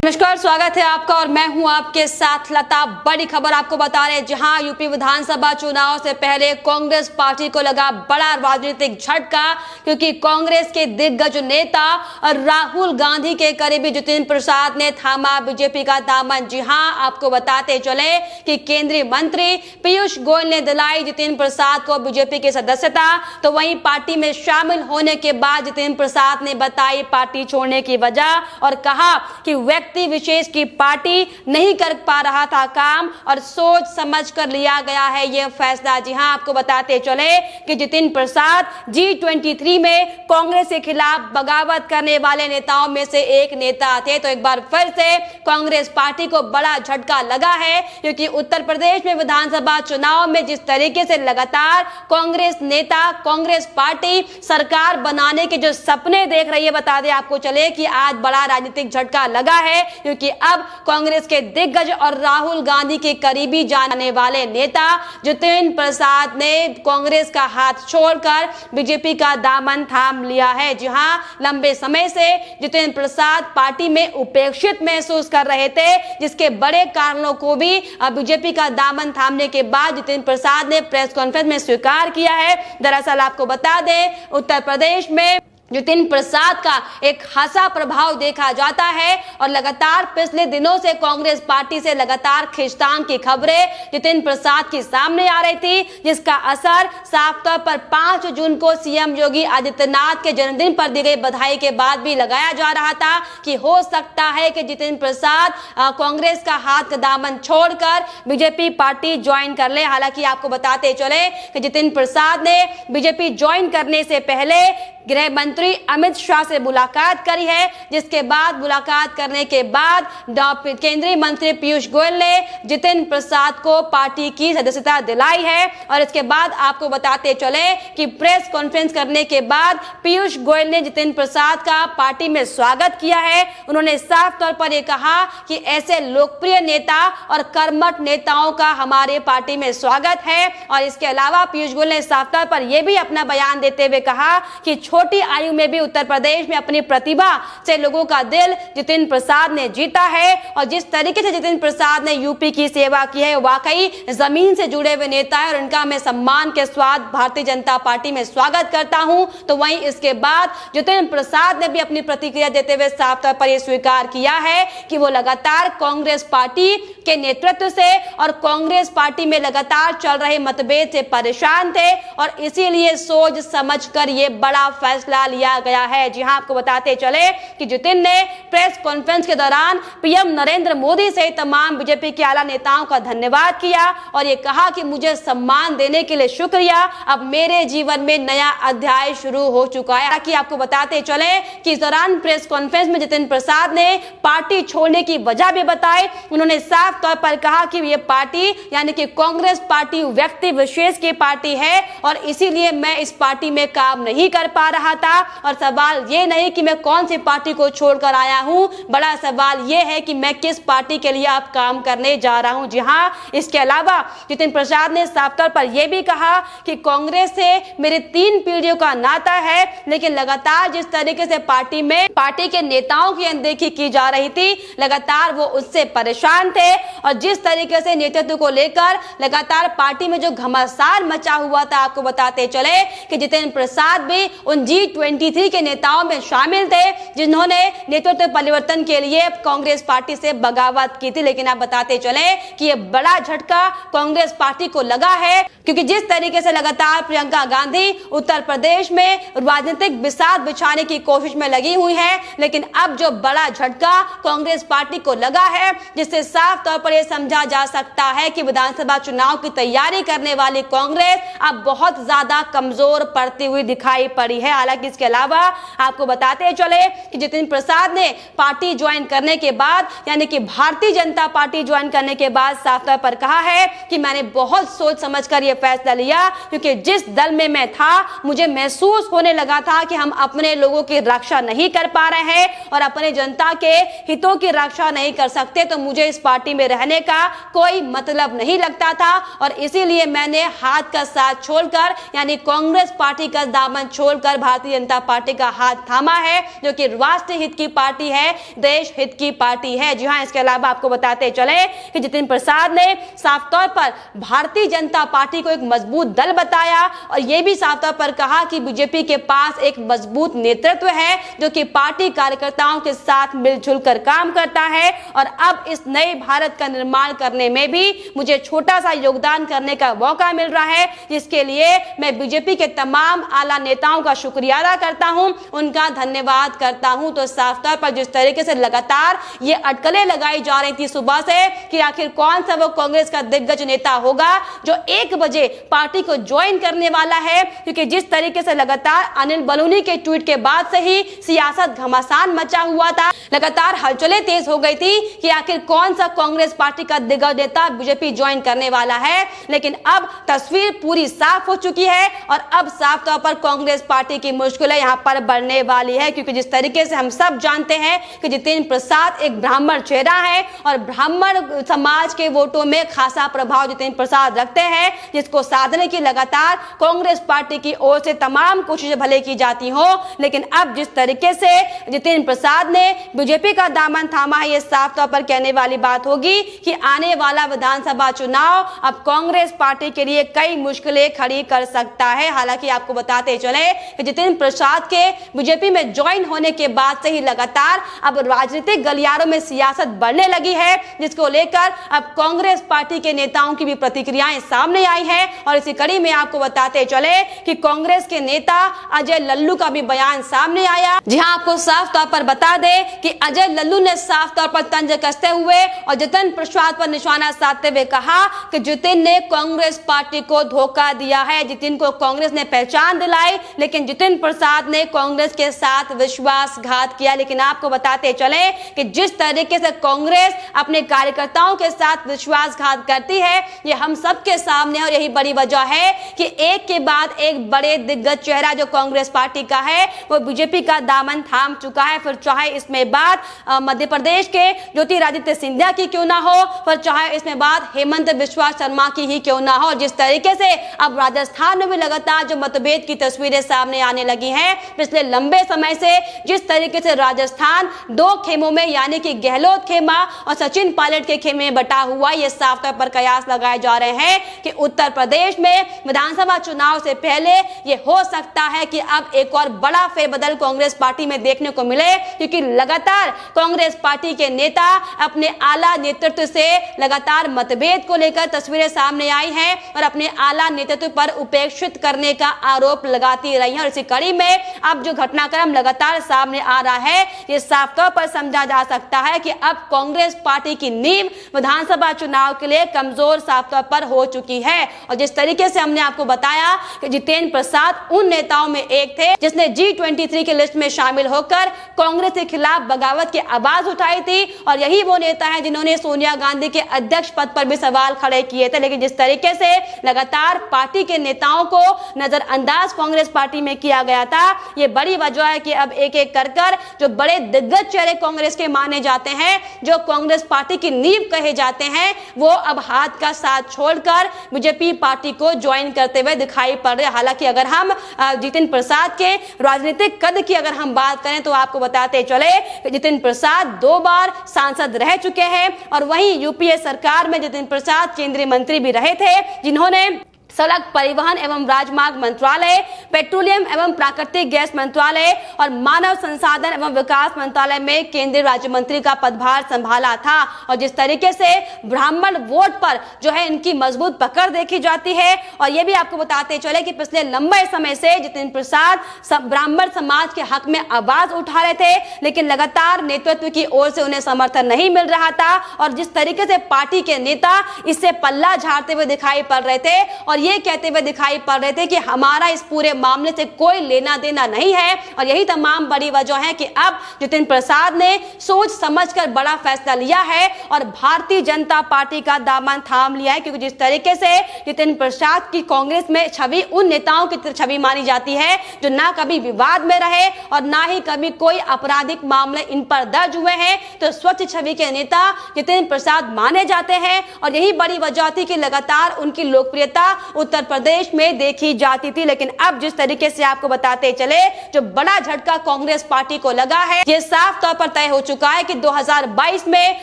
नमस्कार, स्वागत है आपका और मैं हूं आपके साथ लता। बड़ी खबर आपको बता रहे हैं, जहां यूपी विधानसभा चुनाव से पहले कांग्रेस पार्टी को लगा बड़ा राजनीतिक झटका, क्योंकि कांग्रेस के दिग्गज नेता राहुल गांधी के करीबी जितिन प्रसाद ने थामा बीजेपी का दामन। जी हां, आपको बताते चले कि केंद्रीय मंत्री पीयूष गोयल ने दिलाई जितिन प्रसाद को बीजेपी की सदस्यता। तो वहीं पार्टी में शामिल होने के बाद जितिन प्रसाद ने बताई पार्टी छोड़ने की वजह और कहा कि व्यक्ति विशेष की पार्टी नहीं कर पा रहा था काम और सोच समझ कर लिया गया है यह फैसला। जी हां, आपको बताते चले कि जितिन प्रसाद G23 में कांग्रेस के खिलाफ बगावत करने वाले नेताओं में से एक नेता थे। तो एक बार फिर से कांग्रेस पार्टी को बड़ा झटका लगा है, क्योंकि उत्तर प्रदेश में विधानसभा चुनाव में जिस तरीके से लगातार कांग्रेस नेता, कांग्रेस पार्टी सरकार बनाने के जो सपने देख रही है, बता दें आपको चले कि आज बड़ा राजनीतिक झटका लगा है, क्योंकि अब कांग्रेस के दिग्गज और राहुल गांधी के करीबी जाने वाले नेता जितिन प्रसाद ने कांग्रेस का हाथ छोड़कर बीजेपी का दामन थाम लिया है। जी हां, लंबे समय से जितिन प्रसाद पार्टी में उपेक्षित महसूस कर रहे थे, जिसके बड़े कारणों को भी बीजेपी का दामन थामने के बाद जितिन प्रसाद ने प्रेस कॉन्फ्रेंस में स्वीकार किया है। दरअसल आपको बता दें, उत्तर प्रदेश में जितिन प्रसाद का एक खासा प्रभाव देखा जाता है और लगातार पिछले दिनों से कांग्रेस पार्टी से लगातार खींचतान की खबरें जितिन प्रसाद की सामने आ रही थी, जिसका असर साफ तौर पर 5 जून को सीएम योगी आदित्यनाथ के जन्मदिन पर दी गई बधाई के बाद भी लगाया जा रहा था कि हो सकता है कि जितिन प्रसाद कांग्रेस का हाथ का दामन छोड़कर बीजेपी पार्टी ज्वाइन कर ले। हालांकि आपको बताते चले कि जितिन प्रसाद ने बीजेपी ज्वाइन करने से पहले गृह मंत्री अमित शाह से मुलाकात करी है, जिसके बाद मुलाकात करने के बाद केंद्रीय मंत्री पीयूष गोयल ने जितिन प्रसाद को पार्टी की सदस्यता दिलाई है। और इसके बाद आपको बताते चले कि प्रेस कॉन्फ्रेंस करने के बाद पीयूष गोयल ने जितिन प्रसाद का पार्टी में स्वागत किया है। उन्होंने साफ तौर पर यह कहा कि ऐसे लोकप्रिय नेता और कर्मठ नेताओं का हमारे पार्टी में स्वागत है। और इसके अलावा पीयूष गोयल ने साफ तौर पर यह भी अपना बयान देते हुए कहा कि छोटी आयु में भी उत्तर प्रदेश में अपनी प्रतिभा से लोगों का दिल जितिन प्रसाद ने जीता है। और जिस तरीके से जितिन प्रसाद ने यूपी की सेवा की है, वाकई जमीन से जुड़े हुए नेता है और इनका मैं सम्मान के साथ भारतीय जनता पार्टी में स्वागत करता हूं। तो वहीं इसके बाद जितिन प्रसाद ने भी अपनी प्रतिक्रिया देते हुए साफ तौर पर यह स्वीकार किया है कि वो लगातार कांग्रेस पार्टी के नेतृत्व से और कांग्रेस पार्टी में लगातार चल रहे मतभेद से परेशान थे और इसीलिए सोच समझकर ये बड़ा फैसला लिया गया है। जी हां, आपको बताते चले कि जितिन ने प्रेस कॉन्फ्रेंस के दौरान पीएम नरेंद्र मोदी से तमाम बीजेपी के आला नेताओं का धन्यवाद किया और ये कहा कि मुझे सम्मान देने के लिए शुक्रिया, अब मेरे जीवन में नया अध्याय शुरू हो चुका है। कि आपको बताते चले कि इस दौरान प्रेस कॉन्फ्रेंस में जितिन प्रसाद ने पार्टी छोड़ने की वजह भी बताई। उन्होंने साफ तौर पर कहा कि ये पार्टी यानी कि कांग्रेस पार्टी व्यक्ति विशेष की पार्टी है और इसीलिए मैं इस पार्टी में काम नहीं कर पा रहा था। और सवाल ये नहीं कि मैं कौन सी पार्टी को छोड़कर आया हूं, बड़ा सवाल ये है कि मैं किस पार्टी के लिए आप काम करने जा रहा हूं। जी हां, इसके अलावा जितिन प्रसाद ने साफ तौर पर यह भी कहा कि कांग्रेस से मेरे 3 पीढ़ियों का नाता है, लेकिन लगातार जिस तरीके से पार्टी के नेताओं की अनदेखी की जा रही थी, लगातार वो उससे परेशान थे और जिस तरीके से नेतृत्व को लेकर लगातार पार्टी में जो घमासान मचा हुआ था, आपको बताते चले कि जितिन प्रसाद भी उन G23 के नेताओं में शामिल थे जिन्होंने नेतृत्व परिवर्तन के लिए कांग्रेस पार्टी से बगावत की थी। लेकिन आप बताते चले कि यह बड़ा झटका कांग्रेस पार्टी को लगा है, क्योंकि जिस तरीके से लगातार प्रियंका गांधी उत्तर प्रदेश में राजनीतिक बिसात बिछाने की कोशिश में लगी हुई है, लेकिन अब जो बड़ा झटका कांग्रेस पार्टी को लगा है, जिससे साफ तौर पर यह समझा जा सकता है कि विधानसभा चुनाव की तैयारी करने वाली कांग्रेस अब बहुत ज्यादा कमजोर पड़ती हुई दिखाई पड़ी है। हालांकि इसके अलावा आपको बताते चले कि जितिन प्रसाद ने पार्टी ज्वाइन करने के बाद यानी कि भारतीय जनता पार्टी ज्वाइन करने के बाद साफ तौर पर कहा है कि मैंने बहुत सोच समझकर यह फैसला लिया, क्योंकि जिस दल में मैं था मुझे महसूस होने लगा था कि हम अपने लोगों की रक्षा नहीं कर पा रहे हैं और अपने जनता के हितों की रक्षा नहीं कर सकते, तो मुझे इस पार्टी में रहने का कोई मतलब नहीं लगता था और इसीलिए मैंने हाथ का साथ छोड़कर यानी कांग्रेस पार्टी का दामन छोड़कर भारतीय जनता पार्टी का हाथ थामा है, जो कि राष्ट्र हित की पार्टी है, देश हित की पार्टी है। जी हाँ, इसके अलावा आपको बताते चले कि जितेंद्र प्रसाद ने साफ तौर पर भारतीय जनता पार्टी को एक मजबूत दल बताया और यह भी साफ तौर पर कहा कि बीजेपी के पास एक मजबूत नेतृत्व है, जो कि पार्टी कार्यकर्ताओं के साथ मिलजुल कर काम करता है और अब इस नए भारत का निर्माण करने में भी मुझे छोटा सा योगदान करने का मौका मिल रहा है, जिसके लिए मैं बीजेपी के तमाम आला नेताओं का शुक्रिया अदा करता हूं, उनका धन्यवाद करता हूं। तो साफ तौर पर जिस तरीके से लगातार ये अटकलें लगाई जा रही थी सुबह से कि आखिर कौन सा वो कांग्रेस का दिग्गज नेता होगा जो 1 बजे पार्टी को ज्वाइन करने वाला है, क्योंकि जिस तरीके से लगातार अनिल बलूनी के ट्वीट के बाद से ही सियासत घमासान मचा हुआ था, लगातार हलचलें तेज हो गई थी कि आखिर कौन सा कांग्रेस पार्टी का दिग्गज नेता बीजेपी ज्वाइन करने वाला है। लेकिन अब तस्वीर पूरी साफ हो चुकी है और अब साफ तौर पर कांग्रेस पार्टी की मुश्किलें यहां पर बढ़ने वाली है, क्योंकि जिस तरीके से हम सब जानते हैं कि जितेंद्र प्रसाद एक ब्राह्मण चेहरा है और ब्राह्मण समाज के वोटों में खासा प्रभाव जितेंद्र प्रसाद रखते हैं, जिसको साधने की लगातार कांग्रेस पार्टी की ओर से तमाम कोशिशें भले की जाती हो। लेकिन अब जिस तरीके से जितेंद्र प्रसाद ने बीजेपी का दामन थामा है, यह साफ तौर पर कहने वाली बात होगी कि आने वाला विधानसभा चुनाव अब कांग्रेस पार्टी के लिए कई मुश्किलें खड़ी कर सकता है। हालांकि आपको बताते चले कि जितेंद्र प्रसाद के बीजेपी में ज्वाइन होने के बाद से ही लगातार अब राजनीतिक गलियारों में सियासत बढ़ने लगी है, जिसको लेकर अब कांग्रेस पार्टी के नेताओं की भी प्रतिक्रियाएं सामने आई हैं। और इसी कड़ी में आपको बताते चले कि कांग्रेस के नेता अजय लल्लू का भी बयान सामने आया। जी हां, आपको साफ तौर पर बता दे कि अजय लल्लू ने साफ तौर पर तंज कसते हुए और जितेंद्र प्रसाद पर निशाना साधते हुए कहा कि जितेंद्र ने कांग्रेस पार्टी को धोखा दिया है, जितेंद्र को कांग्रेस ने पहचान दिलाई, लेकिन जितेंद्र प्रसाद ने कांग्रेस के साथ विश्वासघात किया। लेकिन आपको बताते चले कि जिस तरीके से कांग्रेस अपने कार्यकर्ताओं के साथ विश्वासघात करती है, ये हम सबके सामने, और यही बड़ी वजह है कि एक के बाद एक बड़े दिग्गज चेहरा जो कांग्रेस पार्टी का है वो बीजेपी का दामन थाम चुका है। फिर चाहे इसमें बात मध्य प्रदेश के ज्योतिरादित्य सिंधिया की क्यों ना हो, फिर चाहे इसमें बात हेमंत बिस्वा शर्मा की ही क्यों ना हो। जिस तरीके से अब राजस्थान में भी लगातार जो मतभेद की तस्वीरें सामने आने लगी हैं, पिछले लंबे समय से जिस तरीके से राजस्थान 2 खेमों में यानी कि गहलोत खेमा और सचिन पायलट के खेमे में बटा हुआ, ये साफ तौर पर कयास लगाए जा रहे हैं कि उत्तर प्रदेश में विधानसभा चुनाव से पहले ये हो सकता है कि अब एक और बड़ा फेरबदल कांग्रेस पार्टी में देखने को मिले, क्योंकि लगातार कांग्रेस पार्टी के नेता अपने आला नेतृत्व से लगातार मतभेद को लेकर तस्वीरें सामने आई हैं और अपने आला नेतृत्व पर उपेक्षित करने का आरोप लगाती रही हैं। और इसी कड़ी में अब जो घटनाक्रम लगातार सामने आ रहा है, ये साफ तौर पर समझा जा सकता है कि अब कांग्रेस पार्टी की नींव विधानसभा चुनाव के लिए कमजोर साफ तौर पर हो चुकी है। और जिस तरीके से हमने आपको बताया कि जितेंद्र प्रसाद उन नेताओं में एक थे जिसने G23 की लिस्ट में शामिल होकर कांग्रेस के खिलाफ बगावत की आवाज उठाई थी, और यही वो नेता हैं जिन्होंने सोनिया गांधी के अध्यक्ष पद पर भी सवाल खड़े किए थे। लेकिन जिस तरीके से लगातार पार्टी के नेताओं को नजरअंदाज कांग्रेस पार्टी में किया गया था, ये बड़ी वजह है कि अब एक एक कर जो बड़े दिग्गज चेहरे कांग्रेस के माने जाते हैं, जो कांग्रेस पार्टी की नींव कहे जाते हैं, वो अब हाथ का साथ छोड़कर बीजेपी पार्टी को ज्वाइन करते हुए दिखाई पड़ रहे। हालांकि अगर हम जितेंद्र प्रसाद के राजनीतिक कद की अगर हम बात करें तो आपको बताते चले कि जितेंद्र प्रसाद 2 बार सांसद रह चुके हैं और वहीं यूपीए सरकार में जितेंद्र प्रसाद केंद्रीय मंत्री भी रहे थे, जिन्होंने सड़क परिवहन एवं राजमार्ग मंत्रालय, पेट्रोलियम एवं प्राकृतिक गैस मंत्रालय और मानव संसाधन एवं विकास मंत्रालय में केंद्रीय राज्य मंत्री का पदभार संभाला था। और जिस तरीके से ब्राह्मण वोट पर जो है इनकी मजबूत पकड़ देखी जाती है, और यह भी आपको बताते चले कि पिछले लंबे समय से जितेंद्र प्रसाद ब्राह्मण समाज के हक में आवाज उठा रहे थे, लेकिन लगातार नेतृत्व की ओर से उन्हें समर्थन नहीं मिल रहा था। और जिस तरीके से पार्टी के नेता इससे पल्ला झाड़ते हुए दिखाई पड़ रहे थे और ये कहते हुए दिखाई पड़ रहे थे कि हमारा इस पूरे मामले से कोई लेना देना नहीं है। और यही तमाम बड़ी वजह है कि अब जितेंद्र प्रसाद ने सोच समझकर बड़ा फैसला लिया है और भारतीय जनता पार्टी का दामन थाम लिया है, क्योंकि जिस तरीके से जितेंद्र प्रसाद की कांग्रेस में छवि उन नेताओं की छवि मानी जाती है जो ना कभी विवाद में रहे और ना ही कभी कोई आपराधिक मामले इन पर दर्ज हुए हैं, तो स्वच्छ छवि के नेता जितेंद्र प्रसाद माने जाते हैं। और यही बड़ी वजह थी कि लगातार उनकी लोकप्रियता उत्तर प्रदेश में देखी जाती थी। लेकिन अब जिस तरीके से आपको बताते चले, जो बड़ा झटका कांग्रेस पार्टी को लगा है, ये साफ तौर पर तय हो चुका है कि 2022 में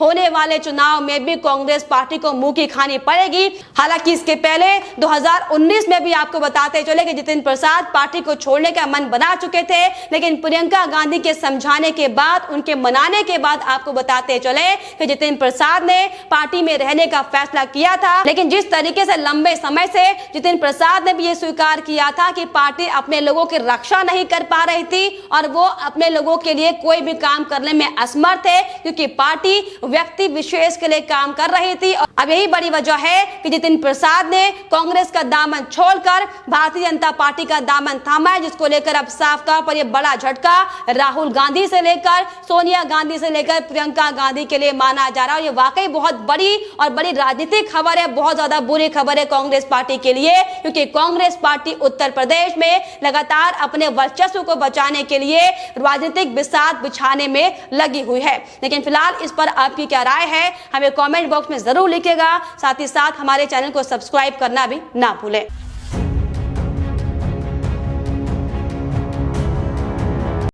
होने वाले चुनाव में भी कांग्रेस पार्टी को मुंह की खानी पड़ेगी। हालांकि इसके पहले 2019 में भी आपको बताते चले कि जितिन प्रसाद पार्टी को छोड़ने का मन बना चुके थे, लेकिन प्रियंका गांधी के समझाने के बाद, उनके मनाने के बाद आपको बताते चले कि जितिन प्रसाद ने पार्टी में रहने का फैसला किया था। लेकिन जिस तरीके से लंबे समय से जितिन प्रसाद ने भी ये स्वीकार किया था कि पार्टी अपने लोगों की रक्षा नहीं कर पा रही थी और वो अपने लोगों के लिए कोई भी काम करने में असमर्थ है, क्योंकि पार्टी व्यक्ति विशेष के लिए काम कर रही थी। अब यही बड़ी वजह है कि जितिन प्रसाद ने कांग्रेस का दामन छोड़कर भारतीय जनता पार्टी का दामन थामा है, जिसको लेकर अब साफ तौर पर यह बड़ा झटका राहुल गांधी से लेकर सोनिया गांधी से लेकर प्रियंका गांधी के लिए माना जा रहा है। ये वाकई बहुत बड़ी और बड़ी राजनीतिक खबर है, बहुत ज्यादा बुरी खबर है कांग्रेस पार्टी के लिए, क्योंकि कांग्रेस पार्टी उत्तर प्रदेश में लगातार अपने वर्चस्व को बचाने के लिए राजनीतिक बिसात बिछाने में लगी हुई है। लेकिन फिलहाल इस पर आपकी क्या राय है, हमें कमेंट बॉक्स में जरूर लिखिएगा। साथ ही साथ हमारे चैनल को सब्सक्राइब करना भी ना भूलें।